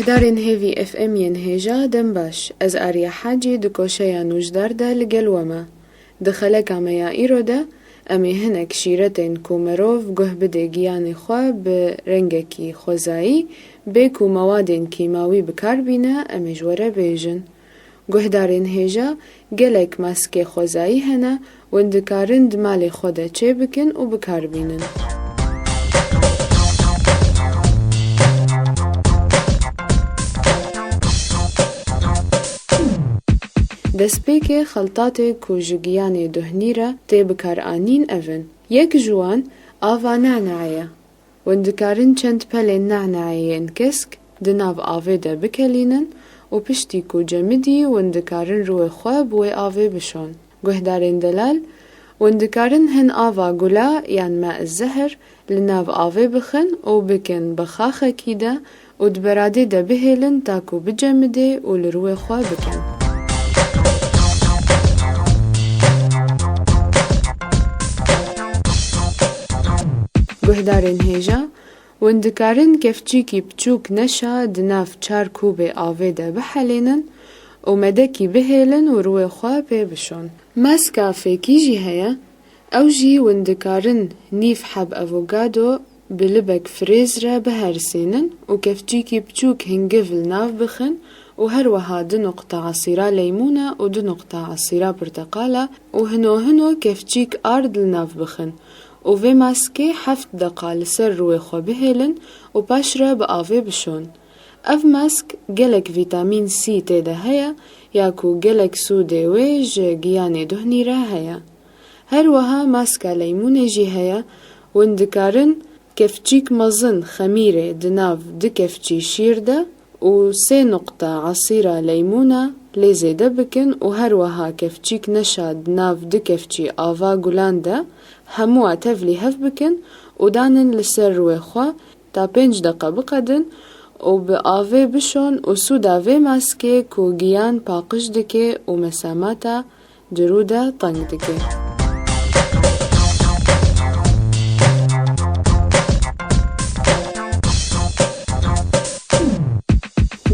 گهدارین هیوی اف ام ین هیجا دم باش از آریا حاجی دکوشه یا نوجدار ده لگلوما دخله کامیا ایرو ده امی هنک شیرتین کومروف گه بده گیان خواه به رنگکی خوزایی به کو موادین کیماوی بکار بینه امی جوره بیجن. گهدارین هیجا گلک ماسک خوزایی هنه وندکارن دمال خوده چه بکن و بکار بینن. دەستپێکێ خەڵتاتێک کۆژگیانێ دهنیرە تێ بەکارئانین ئەڤن. یەک جوان ئاوا نعنایە. وەندکارن چەند پەلێن نعنایەیەن کەسک دناو ئاڤێدا بکەلینن و پشتی کو جەمدی وەندکارن ڕووی خوا بۆی ئاڤێ بشۆن. گوهدارێن دەلال وەندکارن هەن ئاوا گولا یان ماء الزەهر لناو ئاڤێ بخن و بکەن بە خاخەکیدا و دبەرادێدا بهێلن تاکو بجەمدێ و لڕووی خوا بکەن. گهدارین هیجا وندکارن کفچیکی بچوک نشا دناف چار کوبه آویده بحلینن و مدکی بهیلن و روی خواه پی بشون. ماسکا فیکی جی هیا او جی وندکارن نیف حب اووگادو بلبک فریز را بهرسینن و کفچیکی بچوک هنگفل ناف بخن و هر وها دو نقطه عصیره لیمونه و دو نقطه عصیره برتقاله و هنو کفچیک آرد لناف بخن و وی ماسکه 7 دقیقه لسر روی خو بهیلن و پاش را به آوی بشون. اف ماسک گلک ویتامین سی تیده هیا یا کو گلک سوده ویج گیان دهنی را هیا. هر وها ماسکا لیمون جی هیا وندکارن کفچیک مزن خمیره دناف ده کفچی شیر ده و 3 نقطه عصیره لیمونه لیزیده بکن و هر وها کفچیک نشاد ناف ده کفچی آوا گلانده هموها تفلی هف بکن و دانن لسر روی خواه تا 5 دقیقه بقدن و به آوه بشون و سودا وی ماسکه کو گیان پاقش دکه و مساماتا جروده تنگ دکه.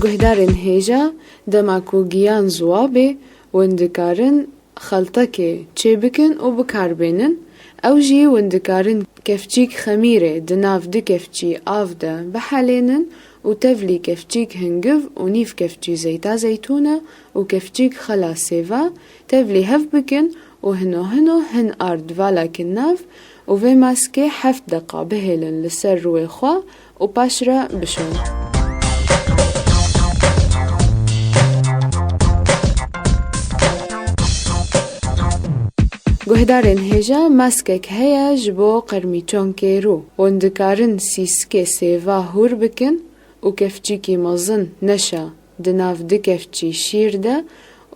گهدارن هیجا دما کو گیان زوابه وندکارن خلطه چه بکن و بکار بینن او جی وندکارن کفچیک خمیره دناف ده کفچی آف ده بحالینن و تفلی کفچیک هنگف و نیف کفچی زیتا زیتونه و کفچیک خلا سیوا تفلی هف بکن و هنو هن آرد والا کناف و وی ماسکه 7 دقیقه بهیلن لسر روی خواه و پاش را بشون. گهدارین هیجا ماسکک هیا جبو قرمی چونکه رو وندکارن سیسکه سیوا هور بکن و کفچیکی مزن نشا دناف ده کفچی شیر ده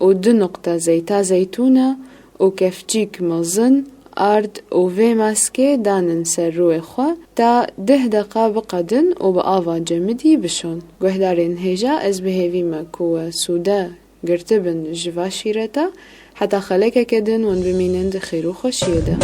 و 2 نقطه زیتا زیتونه و کفچیک مزن آرد و وی ماسکه دانن سر روی خواه تا 10 دقیقه بقدن و با آوا جمدی بشون. گهدارین هیجا از بهیوی مکو سوده گرتبن جوا شیرتا حتی خلقه کدن ون بمینند خیرو خوشیده.